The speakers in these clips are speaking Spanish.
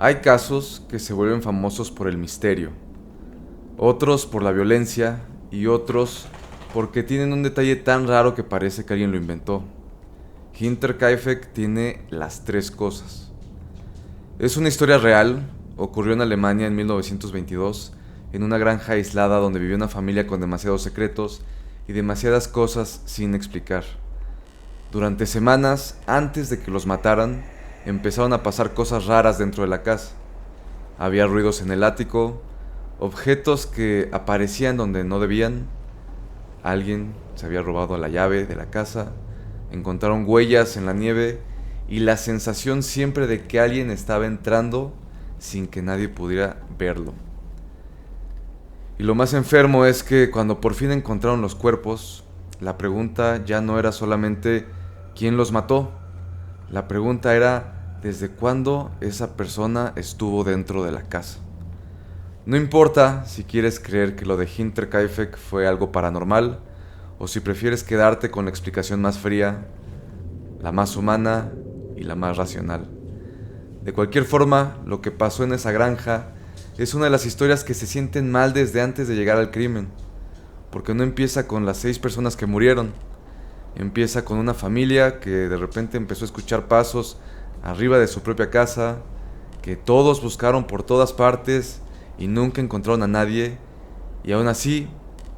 Hay casos que se vuelven famosos por el misterio, otros por la violencia y otros porque tienen un detalle tan raro que parece que alguien lo inventó. Hinterkaifeck tiene las tres cosas. Es una historia real, ocurrió en Alemania en 1922, en una granja aislada donde vivía una familia con demasiados secretos y demasiadas cosas sin explicar. Durante semanas, antes de que los mataran, empezaron a pasar cosas raras dentro de la casa. Había ruidos en el ático, objetos que aparecían donde no debían. Alguien se había robado la llave de la casa, encontraron huellas en la nieve y la sensación siempre de que alguien estaba entrando sin que nadie pudiera verlo. Y lo más enfermo es que cuando por fin encontraron los cuerpos, la pregunta ya no era solamente quién los mató. La pregunta era desde cuándo esa persona estuvo dentro de la casa. No importa si quieres creer que lo de Hinterkaifeck fue algo paranormal o si prefieres quedarte con la explicación más fría, la más humana y la más racional. De cualquier forma, lo que pasó en esa granja es una de las historias que se sienten mal desde antes de llegar al crimen, porque no empieza con las 6 personas que murieron, empieza con una familia que de repente empezó a escuchar pasos arriba de su propia casa, que todos buscaron por todas partes y nunca encontraron a nadie, y aún así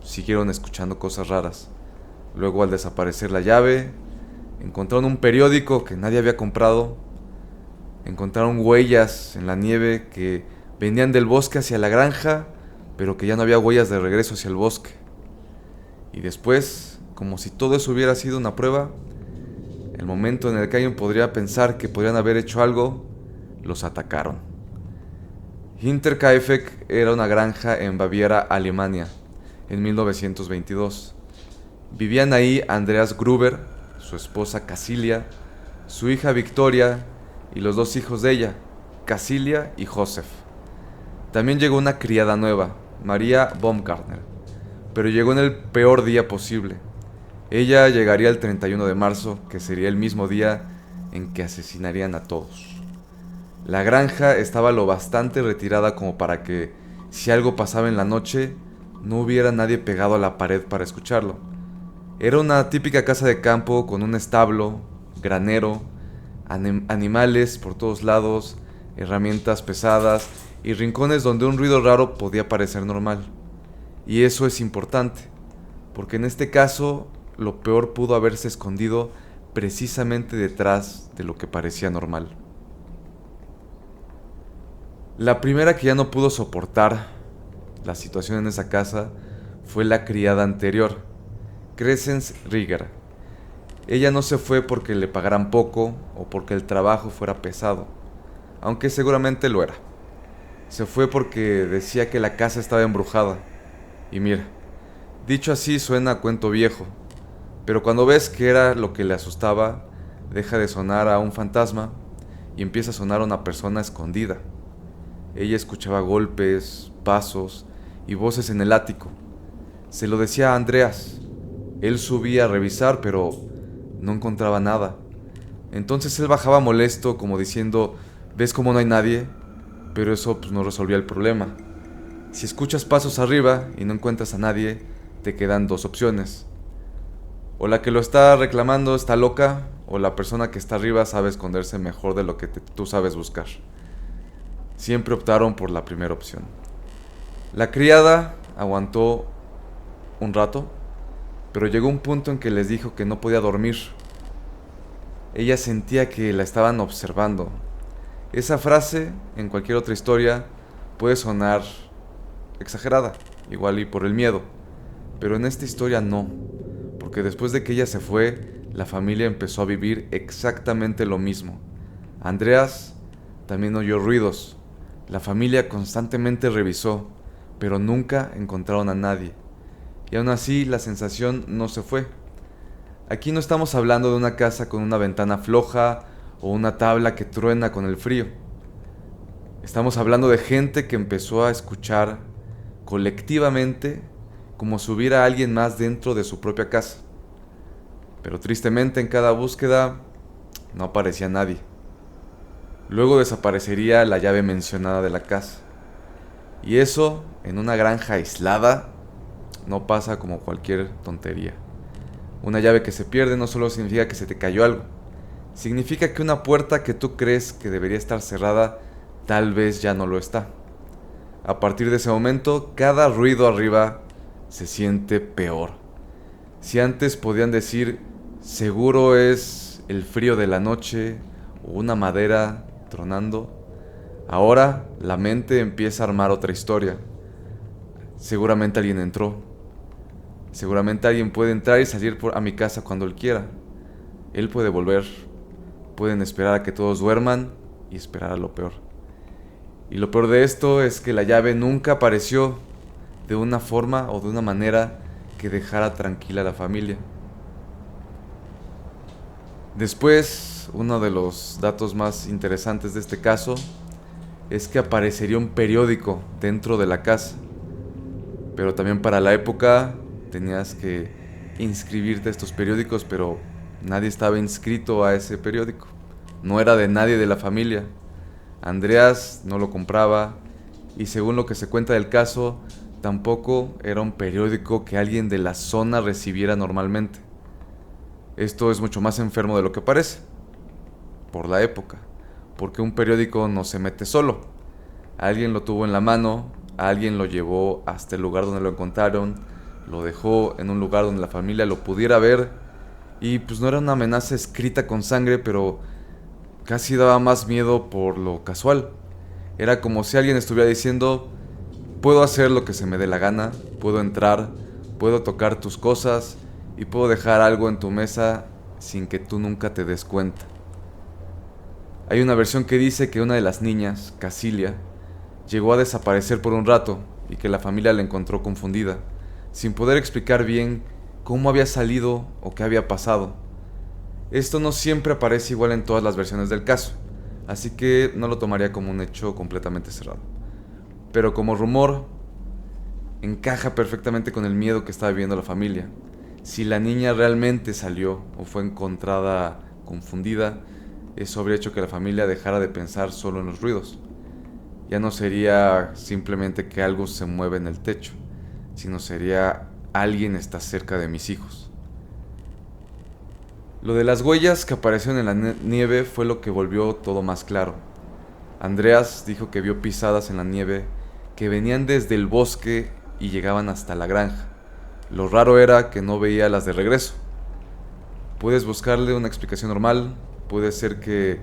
siguieron escuchando cosas raras. Luego, al desaparecer la llave, encontraron un periódico que nadie había comprado, encontraron huellas en la nieve que venían del bosque hacia la granja, pero que ya no había huellas de regreso hacia el bosque. Y después, como si todo eso hubiera sido una prueba, el momento en el que alguien podría pensar que podrían haber hecho algo, los atacaron. Hinterkaifeck era una granja en Baviera, Alemania, en 1922. Vivían ahí Andreas Gruber, su esposa Casilia, su hija Victoria y los 2 hijos de ella, Casilia y Joseph. También llegó una criada nueva, María Baumgartner, pero llegó en el peor día posible. Ella llegaría el 31 de marzo, que sería el mismo día en que asesinarían a todos. La granja estaba lo bastante retirada como para que, si algo pasaba en la noche, no hubiera nadie pegado a la pared para escucharlo. Era una típica casa de campo con un establo, granero, animales por todos lados, herramientas pesadas y rincones donde un ruido raro podía parecer normal. Y eso es importante, porque en este caso lo peor pudo haberse escondido precisamente detrás de lo que parecía normal. La primera que ya no pudo soportar la situación en esa casa fue la criada anterior, Crescens Rieger. Ella no se fue porque le pagaran poco o porque el trabajo fuera pesado, aunque seguramente lo era. Se fue porque decía que la casa estaba embrujada. Y mira, dicho así suena a cuento viejo, pero cuando ves que era lo que le asustaba, deja de sonar a un fantasma y empieza a sonar a una persona escondida. Ella escuchaba golpes, pasos y voces en el ático. Se lo decía a Andreas. Él subía a revisar, pero no encontraba nada. Entonces él bajaba molesto, como diciendo, ¿ves cómo no hay nadie? Pero eso no resolvía el problema. Si escuchas pasos arriba y no encuentras a nadie, te quedan 2 opciones. O la que lo está reclamando está loca, o la persona que está arriba sabe esconderse mejor de lo que tú sabes buscar. Siempre optaron por la primera opción. La criada aguantó un rato, pero llegó un punto en que les dijo que no podía dormir. Ella sentía que la estaban observando. Esa frase, en cualquier otra historia, puede sonar exagerada, igual y por el miedo, pero en esta historia no, porque después de que ella se fue, la familia empezó a vivir exactamente lo mismo. Andreas también oyó ruidos. La familia constantemente revisó, pero nunca encontraron a nadie. Y aún así la sensación no se fue. Aquí no estamos hablando de una casa con una ventana floja o una tabla que truena con el frío. Estamos hablando de gente que empezó a escuchar colectivamente como si hubiera alguien más dentro de su propia casa. Pero tristemente en cada búsqueda no aparecía nadie. Luego desaparecería la llave mencionada de la casa. Y eso, en una granja aislada, no pasa como cualquier tontería. Una llave que se pierde no solo significa que se te cayó algo, significa que una puerta que tú crees que debería estar cerrada, tal vez ya no lo está. A partir de ese momento, cada ruido arriba se siente peor. Si antes podían decir, seguro es el frío de la noche o una madera tronando, ahora la mente empieza a armar otra historia. Seguramente alguien entró. Seguramente alguien puede entrar y salir a mi casa cuando él quiera. Él puede volver. Pueden esperar a que todos duerman y esperar a lo peor. Y lo peor de esto es que la llave nunca apareció de una forma o de una manera que dejara tranquila a la familia. Después, uno de los datos más interesantes de este caso es que aparecería un periódico dentro de la casa. Pero también para la época tenías que inscribirte a estos periódicos, pero nadie estaba inscrito a ese periódico. No era de nadie de la familia. Andreas no lo compraba y según lo que se cuenta del caso, tampoco era un periódico que alguien de la zona recibiera normalmente. Esto es mucho más enfermo de lo que parece, por la época, porque un periódico no se mete solo. Alguien lo tuvo en la mano, alguien lo llevó hasta el lugar donde lo encontraron, lo dejó en un lugar donde la familia lo pudiera ver y pues no era una amenaza escrita con sangre, pero casi daba más miedo por lo casual. Era como si alguien estuviera diciendo, puedo hacer lo que se me dé la gana, puedo entrar, puedo tocar tus cosas y puedo dejar algo en tu mesa sin que tú nunca te des cuenta. Hay una versión que dice que una de las niñas, Casilia, llegó a desaparecer por un rato y que la familia la encontró confundida, sin poder explicar bien cómo había salido o qué había pasado. Esto no siempre aparece igual en todas las versiones del caso, así que no lo tomaría como un hecho completamente cerrado. Pero como rumor, encaja perfectamente con el miedo que estaba viviendo la familia. Si la niña realmente salió o fue encontrada confundida, eso habría hecho que la familia dejara de pensar solo en los ruidos. Ya no sería simplemente que algo se mueve en el techo, sino sería alguien está cerca de mis hijos. Lo de las huellas que aparecieron en la nieve fue lo que volvió todo más claro. Andreas dijo que vio pisadas en la nieve que venían desde el bosque y llegaban hasta la granja. Lo raro era que no veía las de regreso. Puedes buscarle una explicación normal, puede ser que,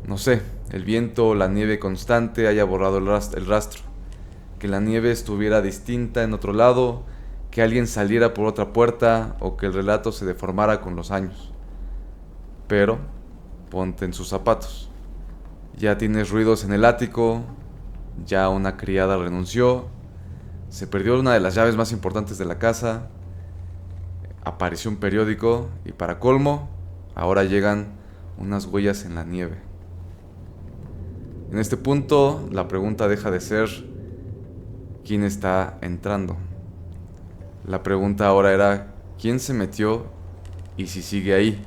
no sé, el viento o la nieve constante haya borrado el rastro, que la nieve estuviera distinta en otro lado, que alguien saliera por otra puerta o que el relato se deformara con los años. Pero ponte en sus zapatos. Ya tienes ruidos en el ático, ya una criada renunció, se perdió una de las llaves más importantes de la casa, apareció un periódico y para colmo, ahora llegan unas huellas en la nieve. En este punto, la pregunta deja de ser ¿quién está entrando? La pregunta ahora era ¿quién se metió y si sigue ahí?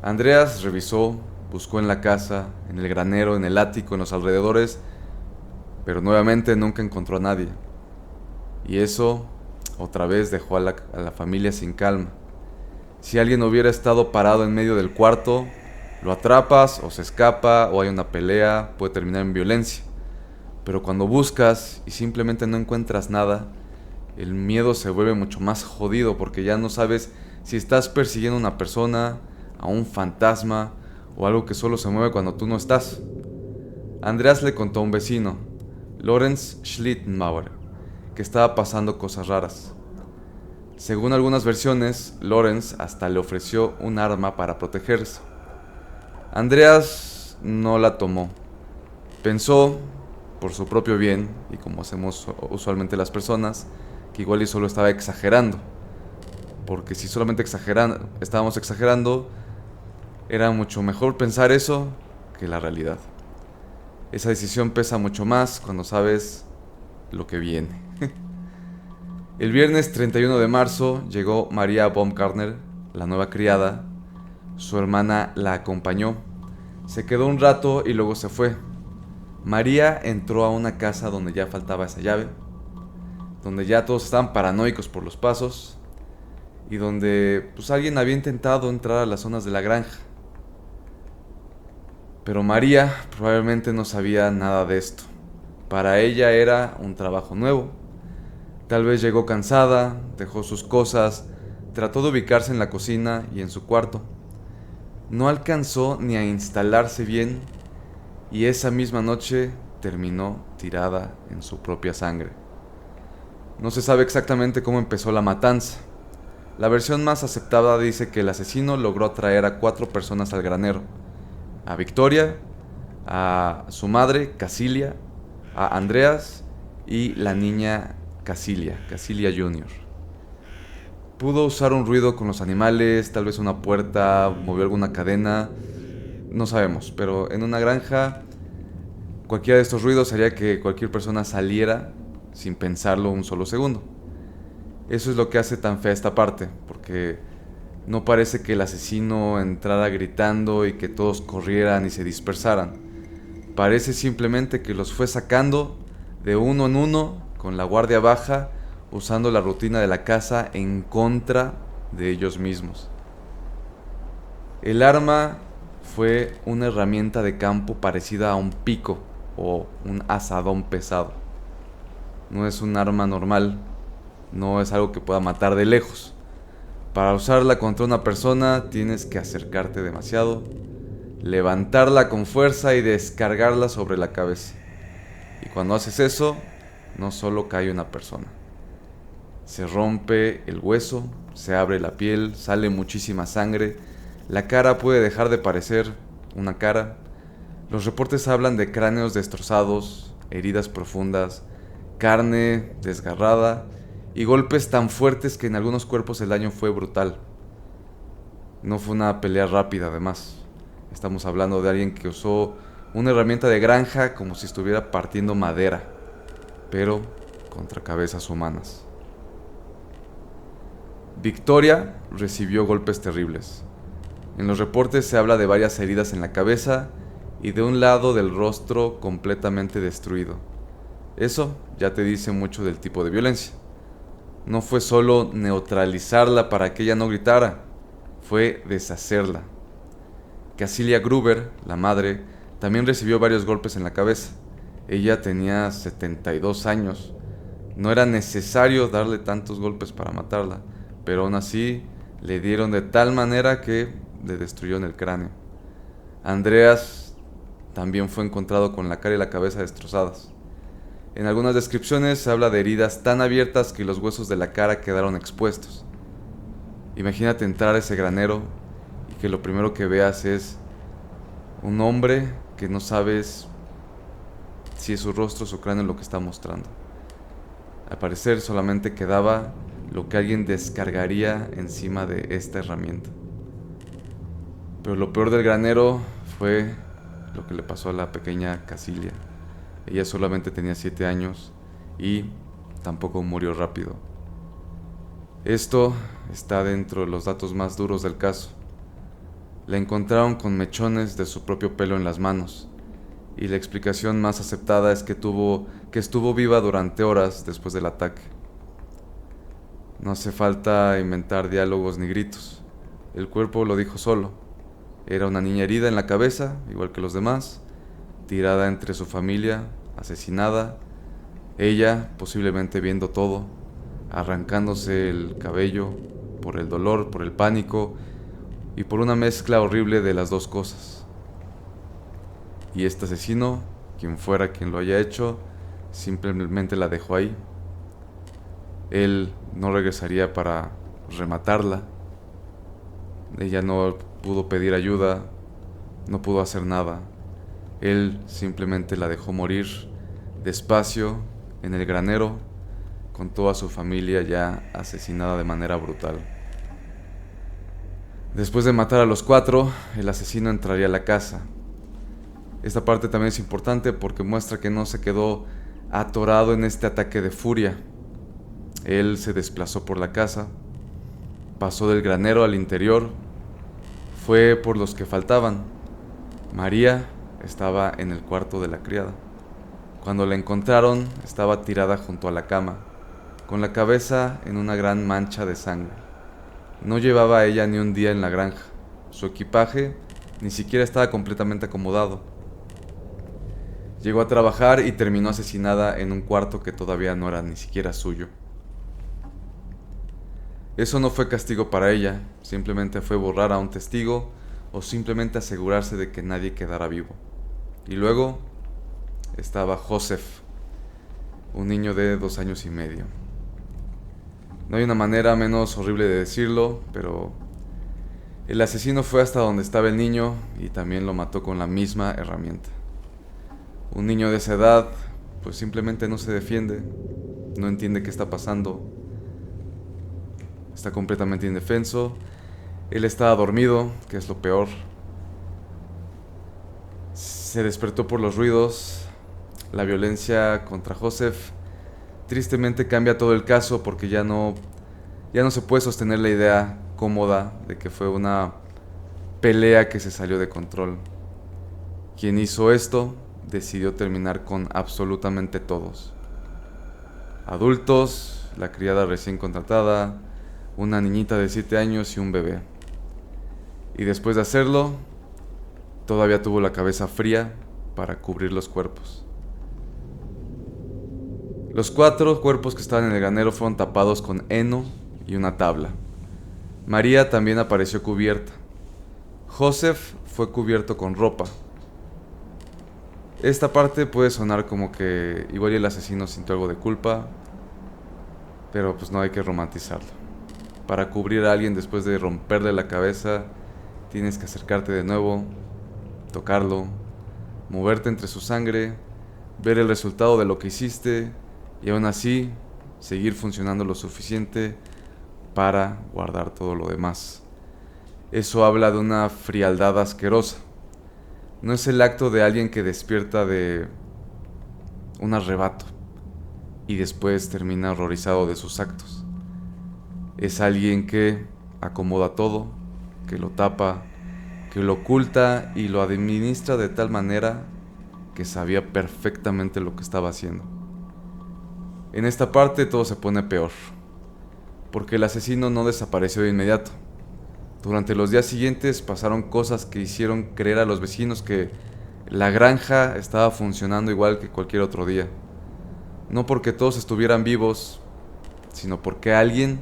Andreas revisó, buscó en la casa, en el granero, en el ático, en los alrededores, pero nuevamente nunca encontró a nadie. Y eso otra vez dejó a la familia sin calma. Si alguien hubiera estado parado en medio del cuarto, lo atrapas o se escapa o hay una pelea, puede terminar en violencia. Pero cuando buscas y simplemente no encuentras nada, el miedo se vuelve mucho más jodido porque ya no sabes si estás persiguiendo a una persona, a un fantasma o algo que solo se mueve cuando tú no estás. Andreas le contó a un vecino, Lorenz Schlittenbauer, que estaba pasando cosas raras. Según algunas versiones, Lorenz hasta le ofreció un arma para protegerse. Andreas no la tomó. Pensó, por su propio bien, y como hacemos usualmente las personas, que igual y solo estaba exagerando. Porque si solamente estábamos exagerando, era mucho mejor pensar eso que la realidad. Esa decisión pesa mucho más cuando sabes lo que viene. El viernes 31 de marzo llegó María Baumgartner, la nueva criada. Su hermana la acompañó. Se quedó un rato y luego se fue. María entró a una casa donde ya faltaba esa llave, donde ya todos estaban paranoicos por los pasos y donde pues alguien había intentado entrar a las zonas de la granja. Pero María probablemente no sabía nada de esto. Para ella era un trabajo nuevo. Tal vez llegó cansada, dejó sus cosas, trató de ubicarse en la cocina y en su cuarto. No alcanzó ni a instalarse bien y esa misma noche terminó tirada en su propia sangre. No se sabe exactamente cómo empezó la matanza. La versión más aceptada dice que el asesino logró atraer a 4 personas al granero: a Victoria, a su madre, Casilia, a Andreas y la niña Casilia Jr. Pudo usar un ruido con los animales, tal vez una puerta, movió alguna cadena, no sabemos, pero en una granja cualquiera de estos ruidos haría que cualquier persona saliera sin pensarlo un solo segundo. Eso es lo que hace tan fea esta parte, porque no parece que el asesino entrara gritando y que todos corrieran y se dispersaran. Parece simplemente que los fue sacando de uno en uno con la guardia baja, usando la rutina de la casa en contra de ellos mismos. El arma fue una herramienta de campo parecida a un pico o un azadón pesado. No es un arma normal, no es algo que pueda matar de lejos. Para usarla contra una persona tienes que acercarte demasiado, levantarla con fuerza y descargarla sobre la cabeza. Y cuando haces eso, no solo cae una persona. Se rompe el hueso, se abre la piel, sale muchísima sangre, la cara puede dejar de parecer una cara. Los reportes hablan de cráneos destrozados, heridas profundas, carne desgarrada y golpes tan fuertes que en algunos cuerpos el daño fue brutal. No fue una pelea rápida, además. Estamos hablando de alguien que usó una herramienta de granja como si estuviera partiendo madera, pero contra cabezas humanas. Victoria recibió golpes terribles. En los reportes se habla de varias heridas en la cabeza y de un lado del rostro completamente destruido. Eso ya te dice mucho del tipo de violencia. No fue solo neutralizarla para que ella no gritara, fue deshacerla. Casilia Gruber, la madre, también recibió varios golpes en la cabeza. Ella tenía 72 años. No era necesario darle tantos golpes para matarla, pero aún así le dieron de tal manera que le destruyeron el cráneo. Andreas también fue encontrado con la cara y la cabeza destrozadas. En algunas descripciones se habla de heridas tan abiertas que los huesos de la cara quedaron expuestos. Imagínate entrar a ese granero y que lo primero que veas es un hombre que no sabes si es su rostro o su cráneo lo que está mostrando. Al parecer solamente quedaba lo que alguien descargaría encima de esta herramienta. Pero lo peor del granero fue lo que le pasó a la pequeña Casilia. Ella solamente tenía 7 años y tampoco murió rápido. Esto está dentro de los datos más duros del caso. La encontraron con mechones de su propio pelo en las manos, y la explicación más aceptada es que estuvo viva durante horas después del ataque. No hace falta inventar diálogos ni gritos. El cuerpo lo dijo solo. Era una niña herida en la cabeza, igual que los demás, tirada entre su familia, asesinada, ella posiblemente viendo todo, arrancándose el cabello por el dolor, por el pánico y por una mezcla horrible de las dos cosas. Y este asesino, quien fuera quien lo haya hecho, simplemente la dejó ahí. Él no regresaría para rematarla. Ella no pudo pedir ayuda, no pudo hacer nada. Él simplemente la dejó morir despacio en el granero, con toda su familia ya asesinada de manera brutal. Después de matar a los 4, el asesino entraría a la casa. Esta parte también es importante porque muestra que no se quedó atorado en este ataque de furia. Él se desplazó por la casa, pasó del granero al interior, fue por los que faltaban. María estaba en el cuarto de la criada. Cuando la encontraron, estaba tirada junto a la cama, con la cabeza en una gran mancha de sangre. No llevaba ella ni un día en la granja. Su equipaje ni siquiera estaba completamente acomodado. Llegó a trabajar y terminó asesinada en un cuarto que todavía no era ni siquiera suyo. Eso no fue castigo para ella, simplemente fue borrar a un testigo o simplemente asegurarse de que nadie quedara vivo. Y luego estaba Joseph, un niño de 2 años y medio. No hay una manera menos horrible de decirlo, pero el asesino fue hasta donde estaba el niño y también lo mató con la misma herramienta. Un niño de esa edad, pues simplemente no se defiende, no entiende qué está pasando, está completamente indefenso. Él estaba dormido, que es lo peor. Se despertó por los ruidos. La violencia contra Joseph tristemente cambia todo el caso porque ya no se puede sostener la idea cómoda de que fue una pelea que se salió de control. Quien hizo esto decidió terminar con absolutamente todos. Adultos, la criada recién contratada, una niñita de 7 años y un bebé. Y después de hacerlo, todavía tuvo la cabeza fría para cubrir los cuerpos. Los 4 cuerpos que estaban en el granero fueron tapados con heno y una tabla. María también apareció cubierta. Joseph fue cubierto con ropa. Esta parte puede sonar como que igual el asesino sintió algo de culpa, pero pues no hay que romantizarlo. Para cubrir a alguien después de romperle la cabeza, tienes que acercarte de nuevo, tocarlo, moverte entre su sangre, ver el resultado de lo que hiciste y aún así seguir funcionando lo suficiente para guardar todo lo demás. Eso habla de una frialdad asquerosa. No es el acto de alguien que despierta de un arrebato y después termina horrorizado de sus actos. Es alguien que acomoda todo, que lo tapa, que lo oculta y lo administra de tal manera que sabía perfectamente lo que estaba haciendo. En esta parte todo se pone peor, porque el asesino no desapareció de inmediato. Durante los días siguientes pasaron cosas que hicieron creer a los vecinos que la granja estaba funcionando igual que cualquier otro día. No porque todos estuvieran vivos, sino porque alguien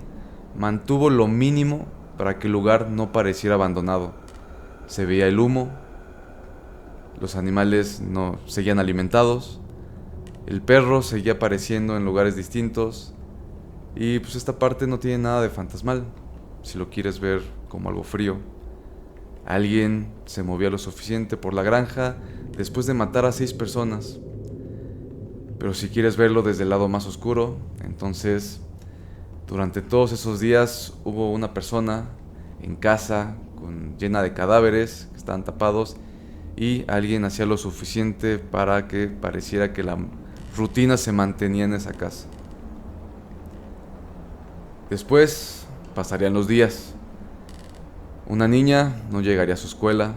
mantuvo lo mínimo para que el lugar no pareciera abandonado. Se veía el humo, los animales no seguían alimentados, el perro seguía apareciendo en lugares distintos y pues esta parte no tiene nada de fantasmal, si lo quieres ver como algo frío. Alguien se movía lo suficiente por la granja después de matar a 6 personas. Pero si quieres verlo desde el lado más oscuro, entonces durante todos esos días hubo una persona en casa llena de cadáveres que estaban tapados y alguien hacía lo suficiente para que pareciera que la rutina se mantenía en esa casa. Después pasarían los días. Una niña no llegaría a su escuela.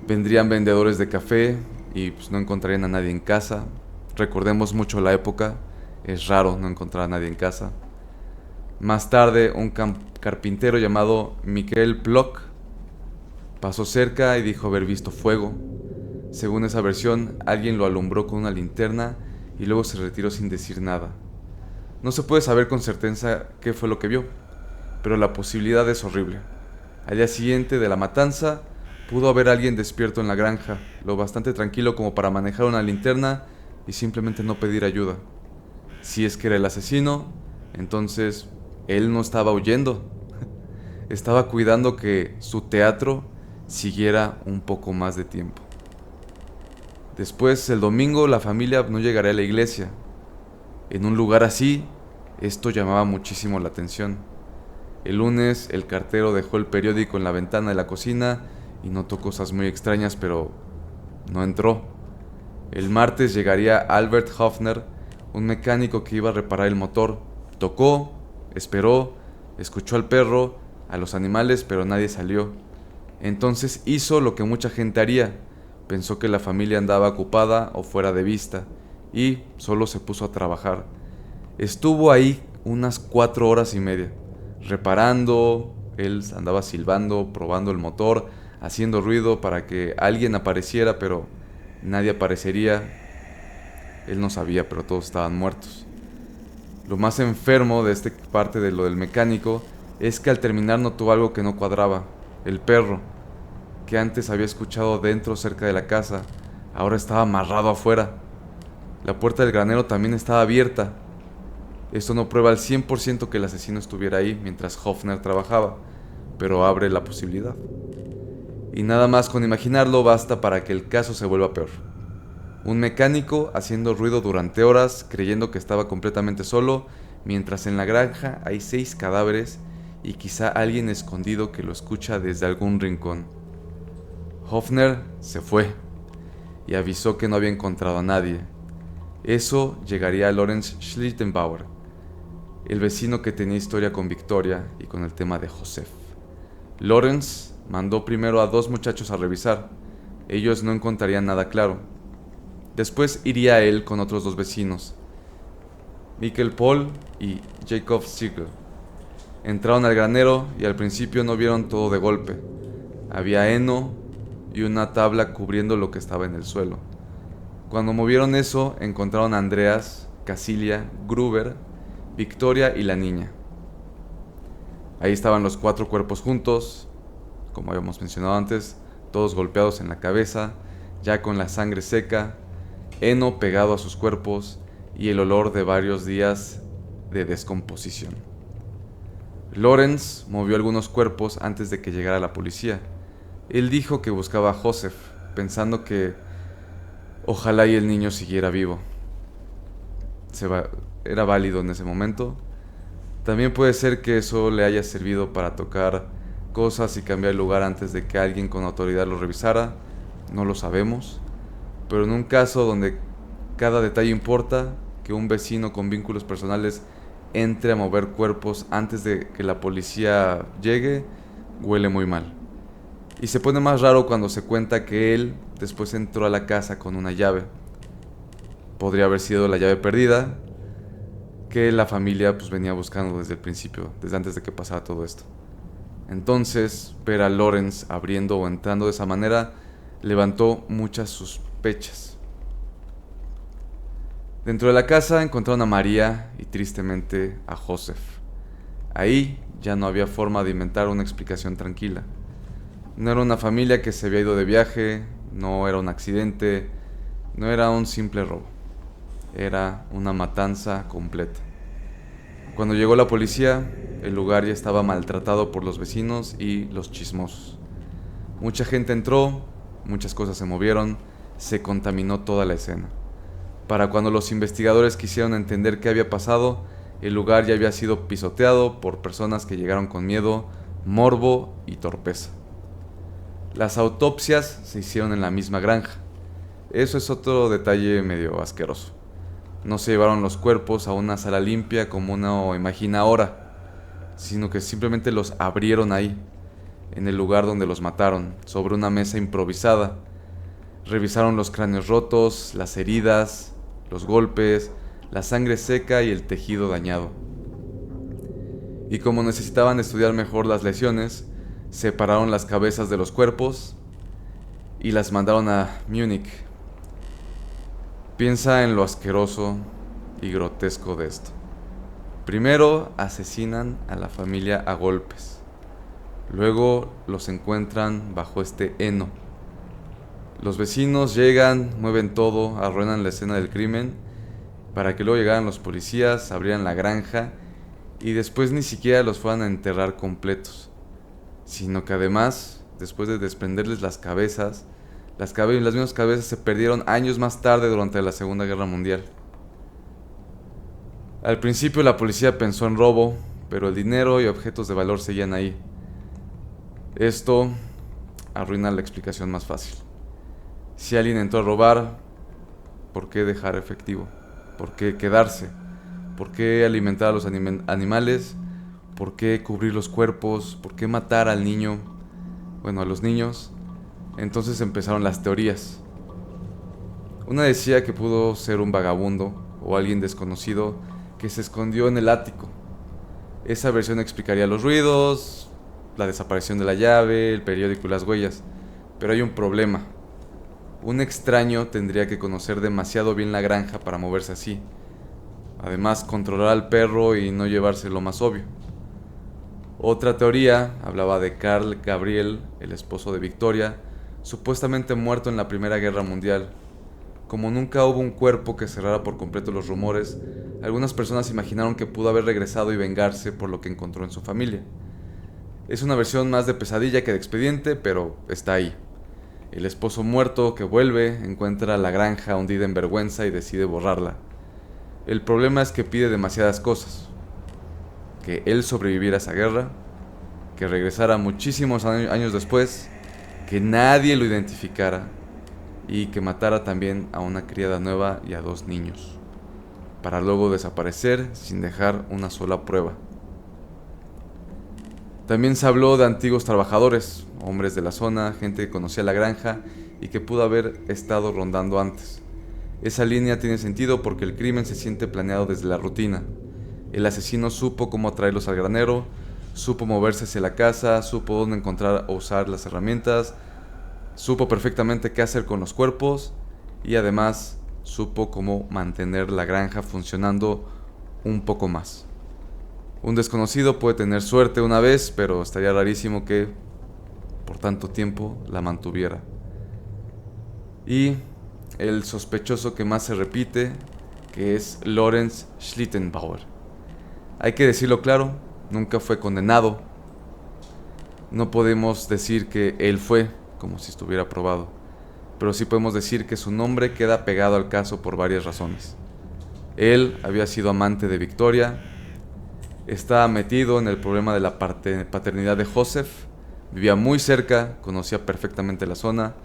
Vendrían vendedores de café y pues no encontrarían a nadie en casa. Recordemos mucho la época, es raro no encontrar a nadie en casa. Más tarde, un carpintero llamado Michael Bloch pasó cerca y dijo haber visto fuego. Según esa versión, alguien lo alumbró con una linterna y luego se retiró sin decir nada. No se puede saber con certeza qué fue lo que vio, pero la posibilidad es horrible. Al día siguiente de la matanza, pudo haber alguien despierto en la granja, lo bastante tranquilo como para manejar una linterna y simplemente no pedir ayuda. Si es que era el asesino, entonces él no estaba huyendo. Estaba cuidando que su teatro siguiera un poco más de tiempo. Después, el domingo, la familia no llegaría a la iglesia. En un lugar así, esto llamaba muchísimo la atención. El lunes, el cartero dejó el periódico en la ventana de la cocina y notó cosas muy extrañas, pero no entró. El martes llegaría Albert Hofner, un mecánico que iba a reparar el motor. Tocó, esperó, escuchó al perro, a los animales, pero nadie salió. Entonces hizo lo que mucha gente haría. Pensó que la familia andaba ocupada o fuera de vista y solo se puso a trabajar. Estuvo ahí unas 4 horas y media, reparando. Él andaba silbando, probando el motor, haciendo ruido para que alguien apareciera, pero nadie aparecería. Él no sabía, pero todos estaban muertos. Lo más enfermo de esta parte de lo del mecánico es que al terminar notó algo que no cuadraba. El perro, que antes había escuchado dentro cerca de la casa, ahora estaba amarrado afuera. La puerta del granero también estaba abierta. Esto no prueba al 100% que el asesino estuviera ahí mientras Hofner trabajaba, pero abre la posibilidad. Y nada más con imaginarlo basta para que el caso se vuelva peor. Un mecánico haciendo ruido durante horas, creyendo que estaba completamente solo, mientras en la granja hay 6 cadáveres y quizá alguien escondido que lo escucha desde algún rincón. Hofner se fue y avisó que no había encontrado a nadie. Eso llegaría a Lorenz Schlittenbauer, el vecino que tenía historia con Victoria y con el tema de Joseph. Lorenz mandó primero a 2 muchachos a revisar. Ellos no encontrarían nada claro. Después iría él con otros 2 vecinos, Mikkel Paul y Jacob Siegel. Entraron al granero y al principio no vieron todo de golpe. Había heno y una tabla cubriendo lo que estaba en el suelo. Cuando movieron eso, encontraron a Andreas, Casilia, Gruber, Victoria y la niña. Ahí estaban los 4 cuerpos juntos, como habíamos mencionado antes, todos golpeados en la cabeza, ya con la sangre seca, heno pegado a sus cuerpos y el olor de varios días de descomposición. Lorenz movió algunos cuerpos antes de que llegara la policía. Él dijo que buscaba a Joseph, pensando que ojalá y el niño siguiera vivo. Era válido en ese momento. También puede ser que eso le haya servido para tocar cosas y cambiar el lugar antes de que alguien con autoridad lo revisara. No lo sabemos. Pero en un caso donde cada detalle importa, que un vecino con vínculos personales entre a mover cuerpos antes de que la policía llegue, huele muy mal. Y se pone más raro cuando se cuenta que él después entró a la casa con una llave. Podría haber sido la llave perdida que la familia venía buscando desde el principio, desde antes de que pasara todo esto. Entonces, ver a Lorenz abriendo o entrando de esa manera levantó muchas sospechas. Dentro de la casa encontraron a María y tristemente a Joseph. Ahí ya no había forma de inventar una explicación tranquila. No era una familia que se había ido de viaje, no era un accidente, no era un simple robo. Era una matanza completa. Cuando llegó la policía, el lugar ya estaba maltratado por los vecinos y los chismosos. Mucha gente entró, muchas cosas se movieron, se contaminó toda la escena. Para cuando los investigadores quisieron entender qué había pasado, el lugar ya había sido pisoteado por personas que llegaron con miedo, morbo y torpeza. Las autopsias se hicieron en la misma granja. Eso es otro detalle medio asqueroso. No se llevaron los cuerpos a una sala limpia como uno imagina ahora, sino que simplemente los abrieron ahí, en el lugar donde los mataron, sobre una mesa improvisada. Revisaron los cráneos rotos, las heridas, los golpes, la sangre seca y el tejido dañado. Y como necesitaban estudiar mejor las lesiones, separaron las cabezas de los cuerpos y las mandaron a Múnich. Piensa en lo asqueroso y grotesco de esto. Primero asesinan a la familia a golpes. Luego los encuentran bajo este heno. Los vecinos llegan, mueven todo, arruinan la escena del crimen para que luego llegaran los policías, abrieran la granja y después ni siquiera los fueran a enterrar completos, sino que además, después de desprenderles las mismas cabezas se perdieron años más tarde durante la Segunda Guerra Mundial. Al principio la policía pensó en robo, pero el dinero y objetos de valor seguían ahí. Esto arruina la explicación más fácil. Si alguien entró a robar, ¿por qué dejar efectivo? ¿Por qué quedarse? ¿Por qué alimentar a los animales? ¿Por qué cubrir los cuerpos? ¿Por qué matar al niño? bueno, a los niños, entonces empezaron las teorías. Una decía que pudo ser un vagabundo o alguien desconocido que se escondió en el ático. Esa versión explicaría los ruidos, la desaparición de la llave, el periódico y las huellas. Pero hay un problema. Un extraño tendría que conocer demasiado bien la granja para moverse así. Además, controlar al perro y no llevarse lo más obvio. Otra teoría hablaba de Carl Gabriel, el esposo de Victoria, supuestamente muerto en la Primera Guerra Mundial. Como nunca hubo un cuerpo que cerrara por completo los rumores, algunas personas imaginaron que pudo haber regresado y vengarse por lo que encontró en su familia. Es una versión más de pesadilla que de expediente, pero está ahí. El esposo muerto que vuelve encuentra la granja hundida en vergüenza y decide borrarla. El problema es que pide demasiadas cosas. Que él sobreviviera a esa guerra, que regresara muchísimos años después, que nadie lo identificara y que matara también a una criada nueva y a 2 niños, para luego desaparecer sin dejar una sola prueba. También se habló de antiguos trabajadores, hombres de la zona, gente que conocía la granja y que pudo haber estado rondando antes. Esa línea tiene sentido porque el crimen se siente planeado desde la rutina. El asesino supo cómo atraerlos al granero, supo moverse hacia la casa, supo dónde encontrar o usar las herramientas, supo perfectamente qué hacer con los cuerpos y además supo cómo mantener la granja funcionando un poco más. Un desconocido puede tener suerte una vez, pero estaría rarísimo que por tanto tiempo la mantuviera. Y el sospechoso que más se repite, que es Lorenz Schlittenbauer. Hay que decirlo claro, nunca fue condenado. No podemos decir que él fue, como si estuviera probado, pero sí podemos decir que su nombre queda pegado al caso por varias razones. Él había sido amante de Victoria, estaba metido en el problema de la paternidad de Joseph, vivía muy cerca, conocía perfectamente la zona,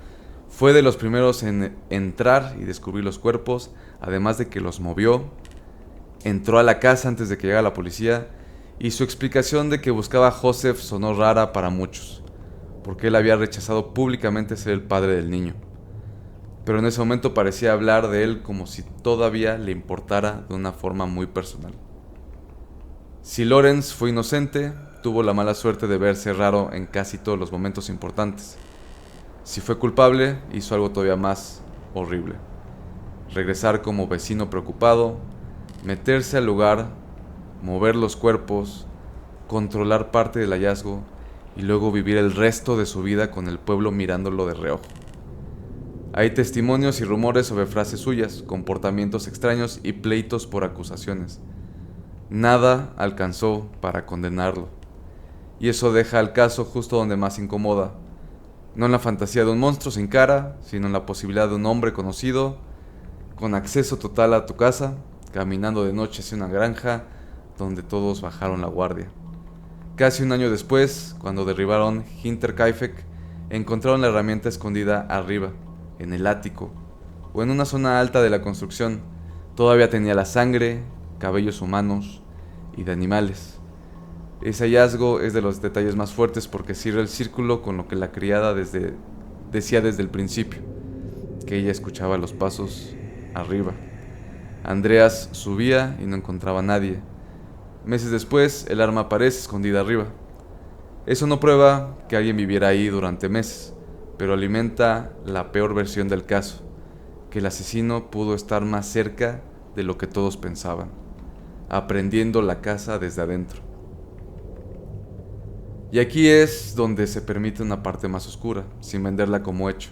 fue de los primeros en entrar y descubrir los cuerpos, además de que los movió, entró a la casa antes de que llegara la policía, y su explicación de que buscaba a Joseph sonó rara para muchos, porque él había rechazado públicamente ser el padre del niño. Pero en ese momento parecía hablar de él como si todavía le importara de una forma muy personal. Si Lorenz fue inocente, tuvo la mala suerte de verse raro en casi todos los momentos importantes. Si fue culpable, hizo algo todavía más horrible. Regresar como vecino preocupado, meterse al lugar, mover los cuerpos, controlar parte del hallazgo y luego vivir el resto de su vida con el pueblo mirándolo de reojo. Hay testimonios y rumores sobre frases suyas, comportamientos extraños y pleitos por acusaciones. Nada alcanzó para condenarlo. Y eso deja al caso justo donde más incomoda. No en la fantasía de un monstruo sin cara, sino en la posibilidad de un hombre conocido, con acceso total a tu casa, caminando de noche hacia una granja donde todos bajaron la guardia. Casi un año después, cuando derribaron Hinterkaifeck, encontraron la herramienta escondida arriba, en el ático, o en una zona alta de la construcción. Todavía tenía la sangre, cabellos humanos y de animales. Ese hallazgo es de los detalles más fuertes porque cierra el círculo con lo que la criada decía desde el principio, que ella escuchaba los pasos arriba. Andreas subía y no encontraba a nadie. Meses después, el arma aparece escondida arriba. Eso no prueba que alguien viviera ahí durante meses, pero alimenta la peor versión del caso, que el asesino pudo estar más cerca de lo que todos pensaban, aprendiendo la casa desde adentro. Y aquí es donde se permite una parte más oscura, sin venderla como hecho.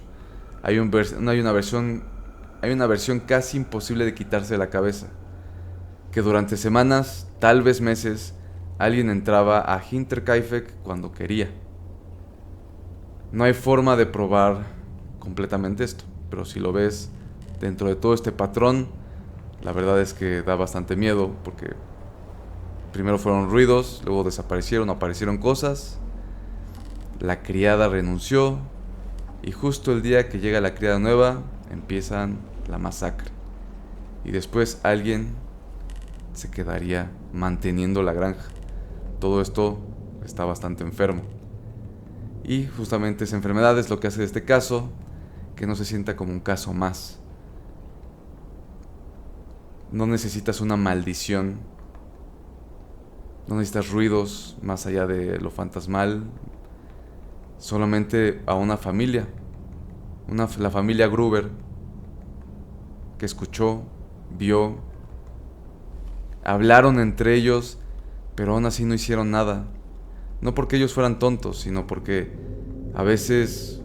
Hay una versión casi imposible de quitarse de la cabeza, que durante semanas, tal vez meses, alguien entraba a Hinterkaifeck cuando quería. No hay forma de probar completamente esto, pero si lo ves dentro de todo este patrón, la verdad es que da bastante miedo, porque primero fueron ruidos, luego aparecieron cosas, la criada renunció, y justo el día que llega la criada nueva, empiezan la masacre. Y después alguien se quedaría manteniendo la granja. Todo esto está bastante enfermo. Y justamente esa enfermedad es lo que hace de este caso que no se sienta como un caso más. No necesitas una maldición, no necesitas ruidos más allá de lo fantasmal, solamente a una familia, la familia Gruber, que escuchó, vio, hablaron entre ellos, pero aún así no hicieron nada. No porque ellos fueran tontos, sino porque a veces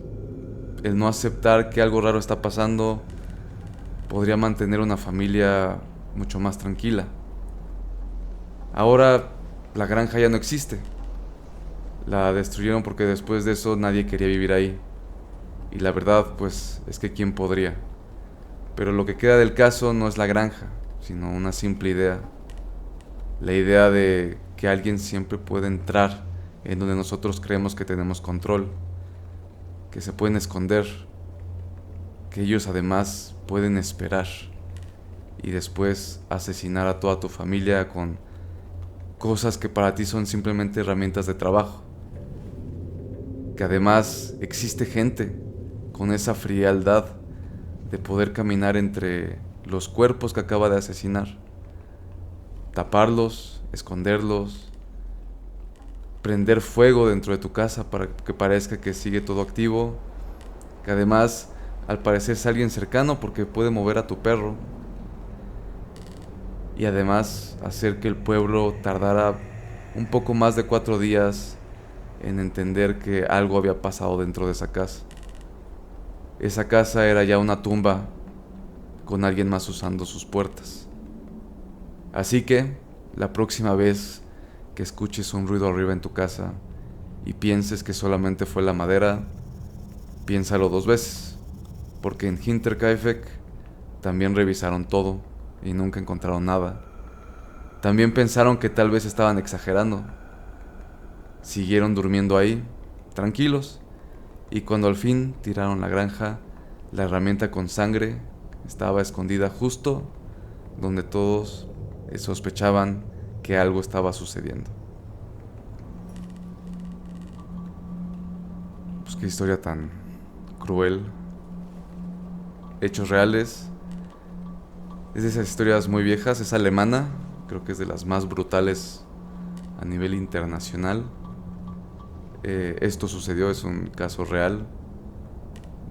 el no aceptar que algo raro está pasando podría mantener una familia mucho más tranquila. Ahora la granja ya no existe. La destruyeron porque después de eso nadie quería vivir ahí. Y la verdad, pues, es que quién podría. Pero lo que queda del caso no es la granja, sino una simple idea. La idea de que alguien siempre puede entrar en donde nosotros creemos que tenemos control, que se pueden esconder, que ellos además pueden esperar y después asesinar a toda tu familia con cosas que para ti son simplemente herramientas de trabajo. Que además existe gente con esa frialdad de poder caminar entre los cuerpos que acaba de asesinar, taparlos, esconderlos, prender fuego dentro de tu casa para que parezca que sigue todo activo, que además al parecer es alguien cercano porque puede mover a tu perro, y además hacer que el pueblo tardara un poco más de 4 días en entender que algo había pasado dentro de esa casa. Esa casa era ya una tumba con alguien más usando sus puertas. Así que, la próxima vez que escuches un ruido arriba en tu casa y pienses que solamente fue la madera, piénsalo 2 veces, porque en Hinterkaifeck también revisaron todo y nunca encontraron nada. También pensaron que tal vez estaban exagerando. Siguieron durmiendo ahí, tranquilos, y cuando al fin tiraron la granja, la herramienta con sangre estaba escondida justo donde todos sospechaban que algo estaba sucediendo. Pues qué historia tan cruel. Hechos reales. Es de esas historias muy viejas, es alemana, creo que es de las más brutales a nivel internacional. Esto sucedió, es un caso real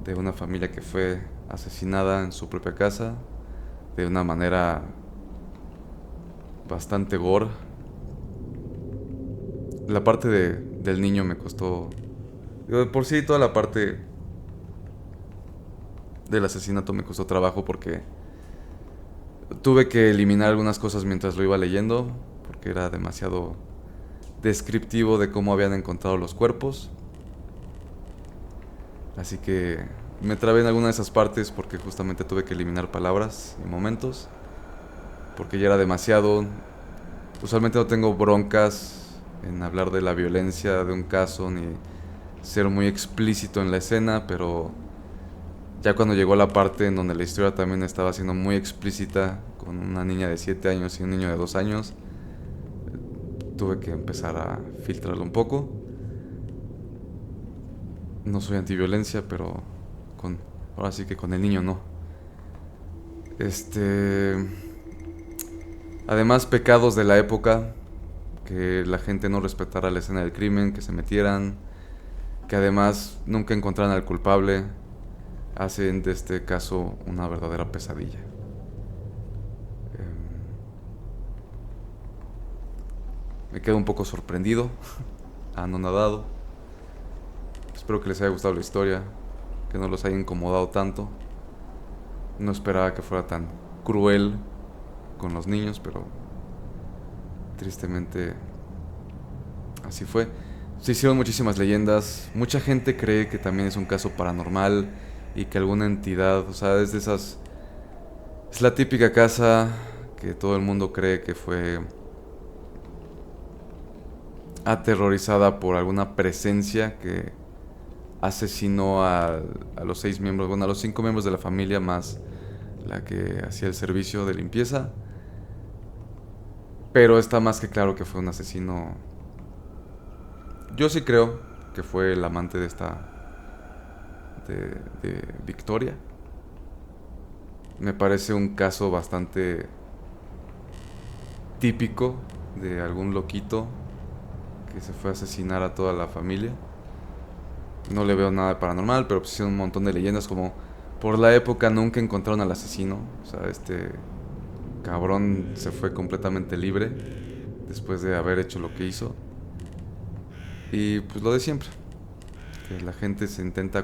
de una familia que fue asesinada en su propia casa de una manera bastante gore. La parte del niño me costó... Por sí, toda la parte del asesinato me costó trabajo porque tuve que eliminar algunas cosas mientras lo iba leyendo, porque era demasiado descriptivo de cómo habían encontrado los cuerpos. Así que me trabé en alguna de esas partes porque justamente tuve que eliminar palabras y momentos, porque ya era demasiado. Usualmente no tengo broncas en hablar de la violencia de un caso ni ser muy explícito en la escena, pero ya cuando llegó la parte en donde la historia también estaba siendo muy explícita, con una niña de 7 años y un niño de 2 años, tuve que empezar a filtrarlo un poco. No soy antiviolencia, pero ahora sí que con el niño no. Además, pecados de la época, que la gente no respetara la escena del crimen, que se metieran, que además nunca encontraran al culpable, hacen de este caso una verdadera pesadilla. Me quedo un poco sorprendido, anonadado. Espero que les haya gustado la historia, que no los haya incomodado tanto. No esperaba que fuera tan cruel con los niños, pero tristemente así fue. Se hicieron muchísimas leyendas. Mucha gente cree que también es un caso paranormal y que alguna entidad, o sea, es de esas... Es la típica casa que todo el mundo cree que fue aterrorizada por alguna presencia que asesinó a los 6 miembros, bueno, a los 5 miembros de la familia más la que hacía el servicio de limpieza. Pero está más que claro que fue un asesino. Yo sí creo que fue el amante de de Victoria. Me parece un caso bastante típico de algún loquito que se fue a asesinar a toda la familia. No le veo nada de paranormal, pero pues hicieron un montón de leyendas como por la época nunca encontraron al asesino. O sea, este cabrón se fue completamente libre después de haber hecho lo que hizo. Y pues lo de siempre, que la gente se intenta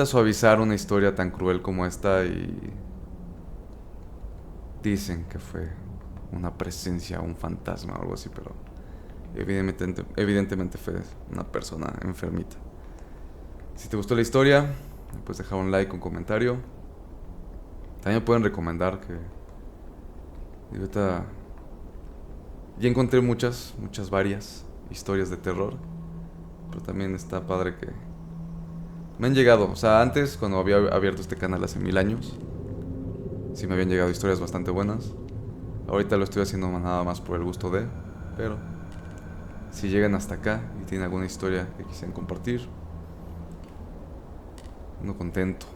suavizar una historia tan cruel como esta y dicen que fue una presencia, un fantasma o algo así, pero evidentemente fue una persona enfermita. Si te gustó la historia, pues deja un like, un comentario. También me pueden recomendar que ahorita ya encontré varias historias de terror, pero también está padre que me han llegado. O sea, antes cuando había abierto este canal hace 1000 años, sí me habían llegado historias bastante buenas. Ahorita lo estoy haciendo nada más por el gusto de, pero si llegan hasta acá y tienen alguna historia que quisieran compartir, ando contento.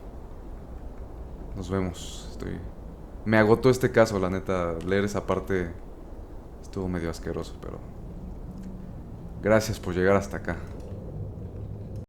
Nos vemos. Me agotó este caso, la neta. Leer esa parte estuvo medio asqueroso, pero gracias por llegar hasta acá.